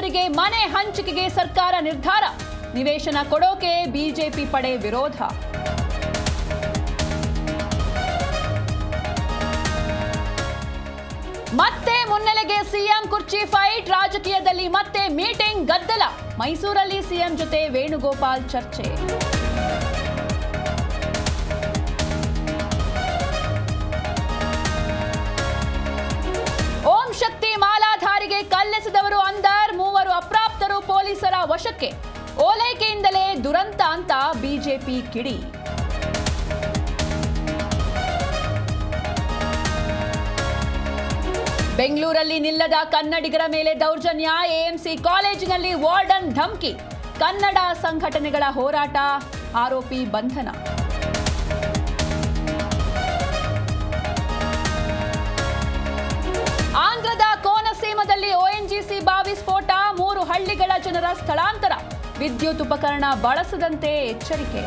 ಮಹಿಳೆಯೊಬ್ಬರಿಗೆ ಮನೆ ಹಂಚಿಕೆಗೆ ಸರ್ಕಾರ ನಿರ್ಧಾರ. ನಿವೇಶನ ಕೊಡೋಕೆ ಬಿಜೆಪಿ ಪಡೆ ವಿರೋಧ. ಮತ್ತೆ ಮುನ್ನೆಲೆಗೆ ಸಿಎಂ ಕುರ್ಚಿ ಫೈಟ್. ರಾಜಕೀಯದಲ್ಲಿ ಮತ್ತೆ ಮೀಟಿಂಗ್ ಗದ್ದಲ. ಮೈಸೂರಲ್ಲಿ ಸಿಎಂ ಜೊತೆ ವೇಣುಗೋಪಾಲ್ ಚರ್ಚೆ. ಓಂ ಶಕ್ತಿ ಮಾಲಾಧಾರಿಗೆ ಕಲ್ಲೆಸೆದವರು ಅಂದರ್. 3 ಅಪ್ರಾಪ್ತರು ಪೊಲೀಸರ ವಶಕ್ಕೆ. ಓಲೈಕೆಯಿಂದಲೇ ದುರಂತ ಅಂತ ಬಿಜೆಪಿ ಕಿಡಿ. ಬೆಂಗಳೂರಲ್ಲಿ ನಿಲ್ಲದ ಕನ್ನಡಿಗರ ಮೇಲೆ ದೌರ್ಜನ್ಯ. ಎಎಂಸಿ ಕಾಲೇಜಿನಲ್ಲಿ ವಾರ್ಡನ್ ಧಮಕಿ. ಕನ್ನಡ ಸಂಘಟನೆಗಳ ಹೋರಾಟ. ಆರೋಪಿ ಬಂಧನ. ಆಂಧ್ರದ ಕೋನಸೀಮದಲ್ಲಿ ONGC ಬಾವಿ ಸ್ಫೋಟ. 3 ಹಳ್ಳಿಗಳ ಜನರ ಸ್ಥಳಾಂತರ. ವಿದ್ಯುತ್ ಉಪಕರಣ ಬಳಸದಂತೆ ಎಚ್ಚರಿಕೆ.